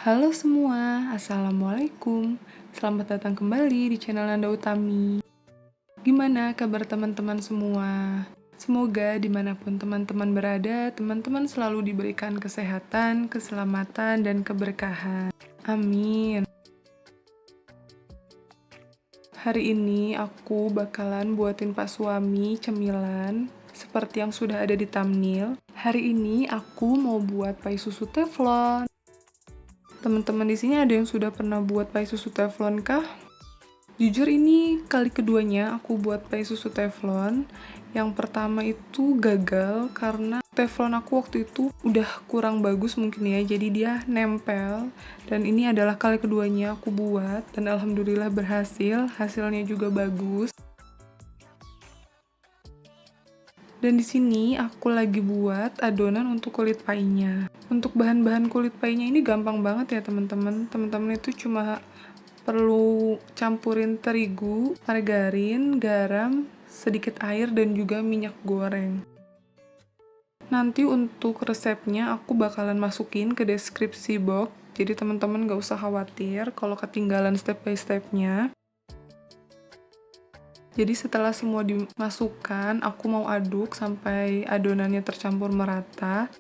Halo semua, Assalamualaikum. Selamat datang kembali di channel Nanda Utami. Gimana kabar teman-teman semua? Semoga dimanapun teman-teman berada, teman-teman selalu diberikan kesehatan, keselamatan, dan keberkahan. Amin. Hari ini aku bakalan buatin Pak Suami cemilan, seperti yang sudah ada di thumbnail. Hari ini aku mau buat pai susu teflon. Teman-teman di sini ada yang sudah pernah buat pai susu teflon kah? Jujur ini kali keduanya aku buat pai susu teflon. Yang pertama itu gagal karena teflon aku waktu itu udah kurang bagus mungkin ya, jadi dia nempel. Dan ini adalah kali keduanya aku buat dan alhamdulillah berhasil, hasilnya juga bagus. Dan di sini aku lagi buat adonan untuk kulit painya. Untuk bahan-bahan kulit painya ini gampang banget ya teman-teman. Teman-teman itu cuma perlu campurin terigu, margarin, garam, sedikit air, dan juga minyak goreng. Nanti untuk resepnya aku bakalan masukin ke deskripsi box, jadi teman-teman gak usah khawatir kalau ketinggalan step by stepnya. Jadi setelah semua dimasukkan, aku mau aduk sampai adonannya tercampur merata.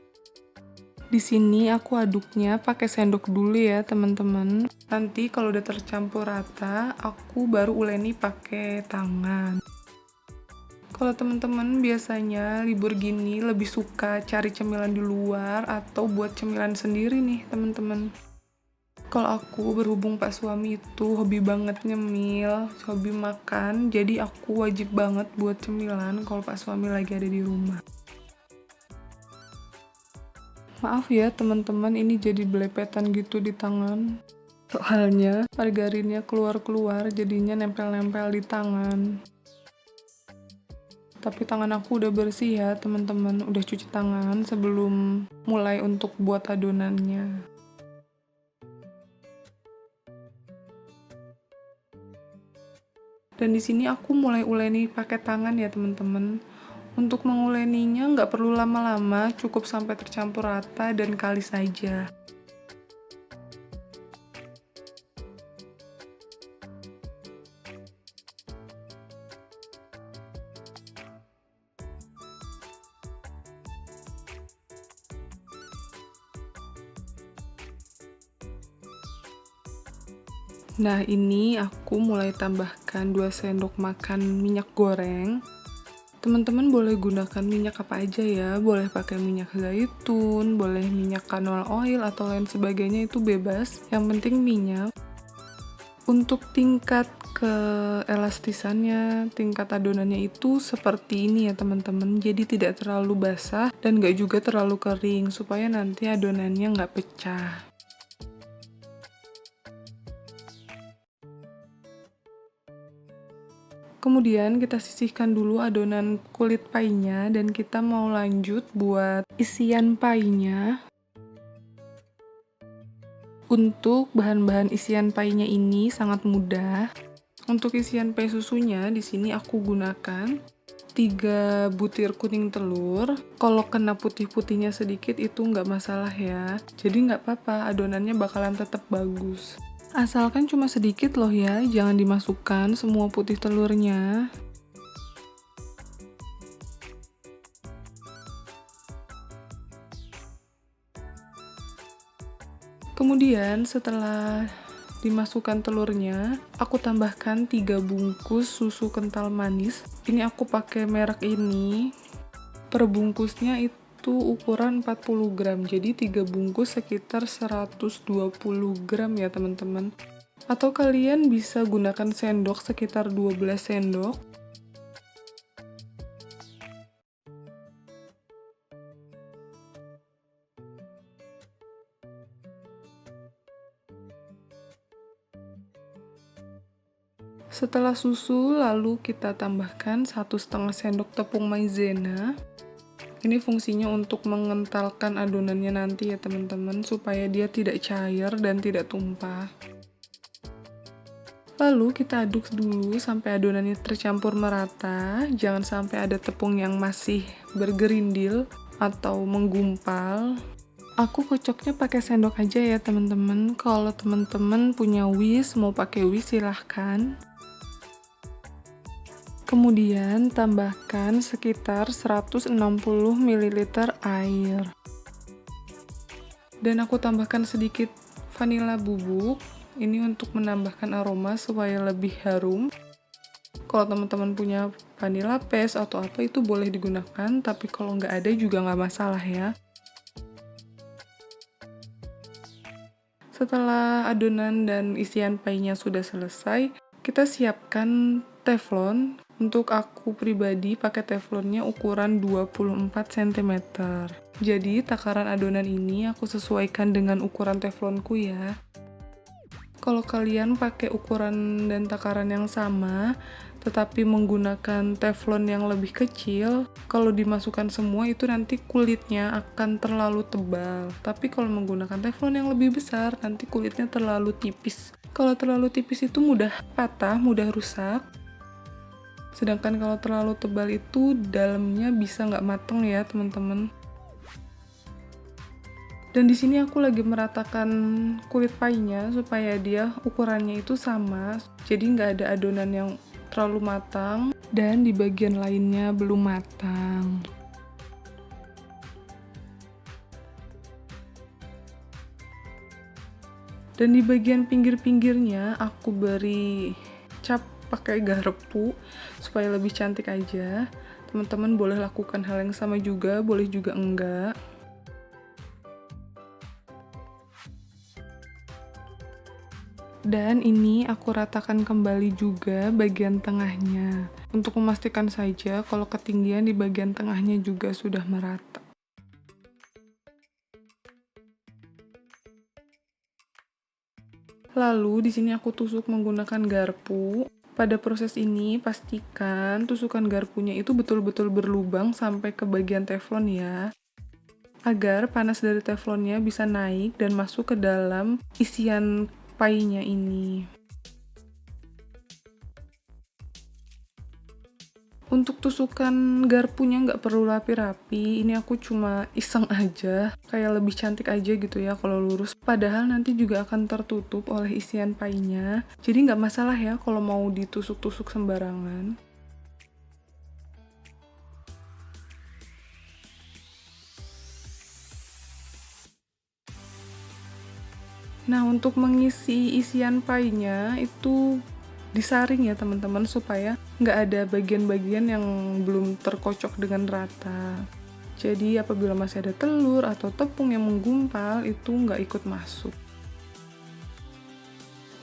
Di sini aku aduknya pakai sendok dulu ya teman-teman. Nanti kalau udah tercampur rata, aku baru uleni pakai tangan. Kalau teman-teman biasanya libur gini lebih suka cari cemilan di luar atau buat cemilan sendiri nih teman-teman. Kalau aku berhubung Pak Suami itu hobi banget nyemil, hobi makan, jadi aku wajib banget buat cemilan kalau Pak Suami lagi ada di rumah. Maaf ya teman-teman, ini jadi belepetan gitu di tangan. Soalnya margarinnya keluar-keluar, jadinya nempel-nempel di tangan. Tapi tangan aku udah bersih ya teman-teman, udah cuci tangan sebelum mulai untuk buat adonannya. Dan di sini aku mulai uleni pakai tangan ya teman-teman. Untuk menguleninya nggak perlu lama-lama, cukup sampai tercampur rata dan kalis saja. Nah, ini aku mulai tambahkan 2 sendok makan minyak goreng. Teman-teman boleh gunakan minyak apa aja ya, boleh pakai minyak zaitun, boleh minyak canola oil atau lain sebagainya, itu bebas, yang penting minyak. Untuk tingkat keelastisannya, tingkat adonannya itu seperti ini ya teman-teman, jadi tidak terlalu basah dan gak juga terlalu kering, supaya nanti adonannya nggak pecah. Kemudian kita sisihkan dulu adonan kulit painya dan kita mau lanjut buat isian painya. Untuk bahan-bahan isian painya ini sangat mudah. Untuk isian pai susunya di sini aku gunakan 3 butir kuning telur. Kalau kena putih-putihnya sedikit itu nggak masalah ya. Jadi nggak apa-apa, adonannya bakalan tetap bagus. Asalkan cuma sedikit loh ya, jangan dimasukkan semua putih telurnya. Kemudian setelah dimasukkan telurnya, aku tambahkan 3 bungkus susu kental manis. Ini aku pakai merek ini. Per bungkusnya itu ukuran 40 gram, jadi 3 bungkus sekitar 120 gram ya teman-teman. Atau kalian bisa gunakan sendok sekitar 12 sendok. Setelah susu, lalu kita tambahkan 1,5 sendok tepung maizena. Ini fungsinya untuk mengentalkan adonannya nanti ya teman-teman, supaya dia tidak cair dan tidak tumpah. Lalu kita aduk dulu sampai adonannya tercampur merata, jangan sampai ada tepung yang masih bergerindil atau menggumpal. Aku kocoknya pakai sendok aja ya teman-teman. Kalau teman-teman punya whisk, mau pakai whisk silahkan. Kemudian tambahkan sekitar 160 ml air. Dan aku tambahkan sedikit vanila bubuk. Ini untuk menambahkan aroma supaya lebih harum. Kalau teman-teman punya vanilla paste atau apa itu boleh digunakan, tapi kalau nggak ada juga nggak masalah ya. Setelah adonan dan isian pie-nya sudah selesai, kita siapkan teflon. Untuk aku pribadi pakai teflonnya ukuran 24 cm. Jadi takaran adonan ini aku sesuaikan dengan ukuran teflonku ya. Kalau kalian pakai ukuran dan takaran yang sama, tetapi menggunakan teflon yang lebih kecil, kalau dimasukkan semua itu nanti kulitnya akan terlalu tebal. Tapi kalau menggunakan teflon yang lebih besar, nanti kulitnya terlalu tipis. Kalau terlalu tipis itu mudah patah, mudah rusak. Sedangkan kalau terlalu tebal itu dalamnya bisa nggak mateng ya teman-teman. Dan di sini aku lagi meratakan kulit pie-nya supaya dia ukurannya itu sama, jadi nggak ada adonan yang terlalu matang dan di bagian lainnya belum matang. Dan di bagian pinggir-pinggirnya aku beri cap pakai garpu supaya lebih cantik aja. Teman-teman boleh lakukan hal yang sama juga, boleh juga enggak. Dan ini aku ratakan kembali juga bagian tengahnya, untuk memastikan saja kalau ketinggian di bagian tengahnya juga sudah merata. Lalu di sini aku tusuk menggunakan garpu. Pada proses ini pastikan tusukan garpunya itu betul-betul berlubang sampai ke bagian teflon ya, agar panas dari teflonnya bisa naik dan masuk ke dalam isian pie-nya ini. Untuk tusukan garpunya nggak perlu rapi-rapi, ini aku cuma iseng aja, kayak lebih cantik aja gitu ya kalau lurus. Padahal nanti juga akan tertutup oleh isian pie-nya, jadi nggak masalah ya kalau mau ditusuk-tusuk sembarangan. Nah, untuk mengisi isian pie-nya itu disaring ya teman-teman supaya nggak ada bagian-bagian yang belum terkocok dengan rata. Jadi apabila masih ada telur atau tepung yang menggumpal itu nggak ikut masuk.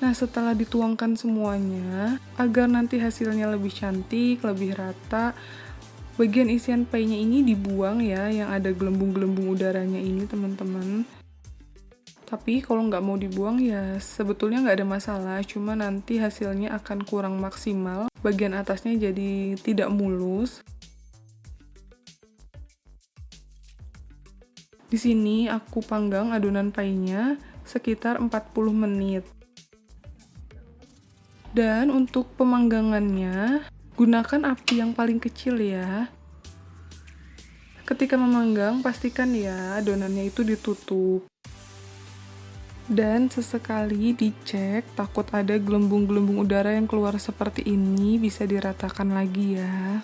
Nah, setelah dituangkan semuanya, agar nanti hasilnya lebih cantik, lebih rata, bagian isian pie-nya ini dibuang ya, yang ada gelembung-gelembung udaranya ini teman-teman. Tapi kalau nggak mau dibuang ya sebetulnya nggak ada masalah, cuma nanti hasilnya akan kurang maksimal, bagian atasnya jadi tidak mulus. Di sini aku panggang adonan pie-nya sekitar 40 menit. Dan untuk pemanggangannya, gunakan api yang paling kecil ya. Ketika memanggang, pastikan ya adonannya itu ditutup. Dan sesekali dicek, takut ada gelembung-gelembung udara yang keluar seperti ini, bisa diratakan lagi ya.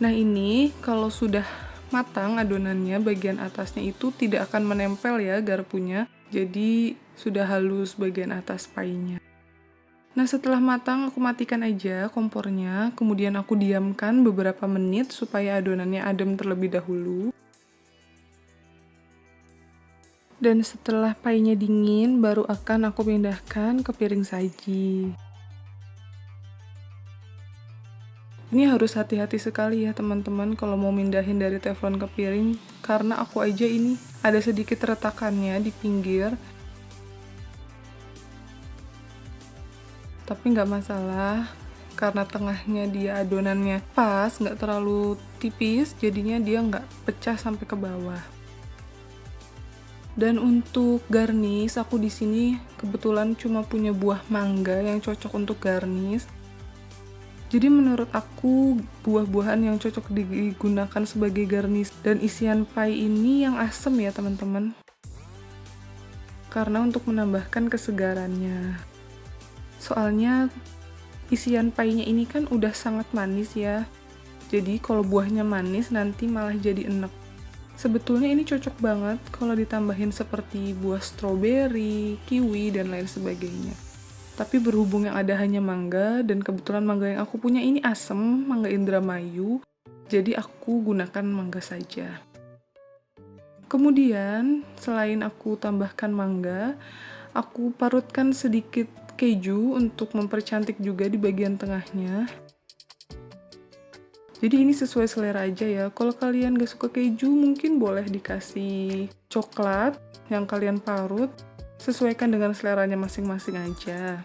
Nah ini, kalau sudah matang adonannya, bagian atasnya itu tidak akan menempel ya garpunya, jadi sudah halus bagian atas pie-nya. Nah setelah matang aku matikan aja kompornya, kemudian aku diamkan beberapa menit supaya adonannya adem terlebih dahulu. Dan setelah pie-nya dingin, baru akan aku pindahkan ke piring saji. Ini harus hati-hati sekali ya teman-teman kalau mau mindahin dari teflon ke piring, karena aku aja ini ada sedikit retakannya di pinggir. Tapi nggak masalah, karena tengahnya dia adonannya pas, nggak terlalu tipis, jadinya dia nggak pecah sampai ke bawah. Dan untuk garnish, aku di sini kebetulan cuma punya buah mangga yang cocok untuk garnish. Jadi menurut aku buah-buahan yang cocok digunakan sebagai garnish dan isian pie ini yang asem ya teman-teman. Karena untuk menambahkan kesegarannya. Soalnya isian pie-nya ini kan udah sangat manis ya. Jadi kalau buahnya manis nanti malah jadi enek. Sebetulnya ini cocok banget kalau ditambahin seperti buah stroberi, kiwi, dan lain sebagainya. Tapi berhubung yang ada hanya mangga, dan kebetulan mangga yang aku punya ini asem, mangga Indramayu, jadi aku gunakan mangga saja. Kemudian, selain aku tambahkan mangga, aku parutkan sedikit keju untuk mempercantik juga di bagian tengahnya. Jadi ini sesuai selera aja ya. Kalau kalian gak suka keju, mungkin boleh dikasih coklat yang kalian parut. Sesuaikan dengan seleranya masing-masing aja.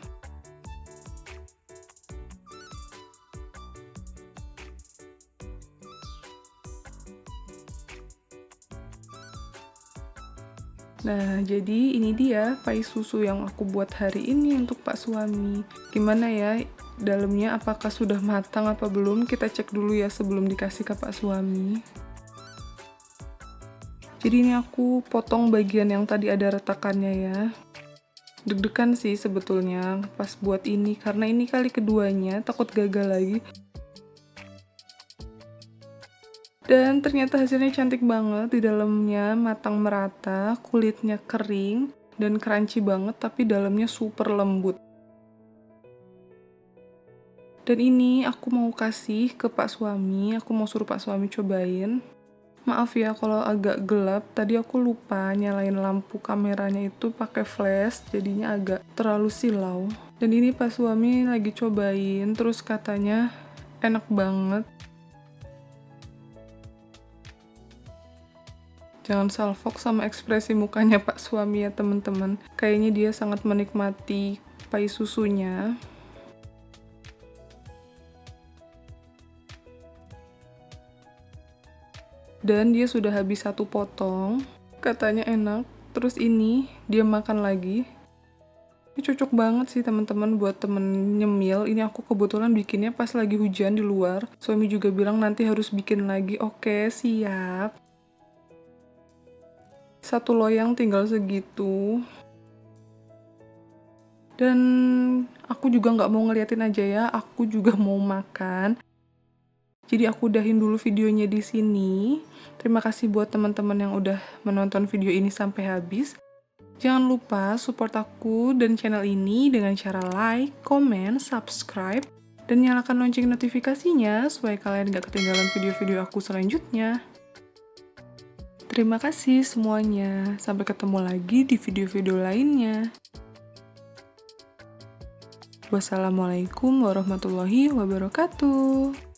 Nah, jadi ini dia pie susu yang aku buat hari ini untuk Pak Suami. Gimana ya? Dalamnya apakah sudah matang apa belum? Kita cek dulu ya sebelum dikasih ke Pak Suami. Jadi ini aku potong bagian yang tadi ada retakannya ya. Deg-degan sih sebetulnya pas buat ini, karena ini kali keduanya, takut gagal lagi. Dan ternyata hasilnya cantik banget, di dalamnya matang merata, kulitnya kering, dan crunchy banget, tapi dalamnya super lembut. Dan ini aku mau kasih ke Pak Suami, aku mau suruh Pak Suami cobain. Maaf ya kalau agak gelap, tadi aku lupa nyalain lampu kameranya itu pakai flash, jadinya agak terlalu silau. Dan ini Pak Suami lagi cobain, terus katanya enak banget. Jangan salfok sama ekspresi mukanya Pak Suami ya teman-teman. Kayaknya dia sangat menikmati pie susunya. Dan dia sudah habis satu potong, katanya enak. Terus ini dia makan lagi. Ini cocok banget sih teman-teman buat temen nyemil. Ini aku kebetulan bikinnya pas lagi hujan di luar. Suami juga bilang nanti harus bikin lagi. Oke, siap. Satu loyang tinggal segitu. Dan aku juga nggak mau ngeliatin aja ya, aku juga mau makan. Jadi aku udahin dulu videonya di sini. Terima kasih buat teman-teman yang udah menonton video ini sampai habis. Jangan lupa support aku dan channel ini dengan cara like, comment, subscribe, dan nyalakan lonceng notifikasinya supaya kalian gak ketinggalan video-video aku selanjutnya. Terima kasih semuanya. Sampai ketemu lagi di video-video lainnya. Wassalamualaikum warahmatullahi wabarakatuh.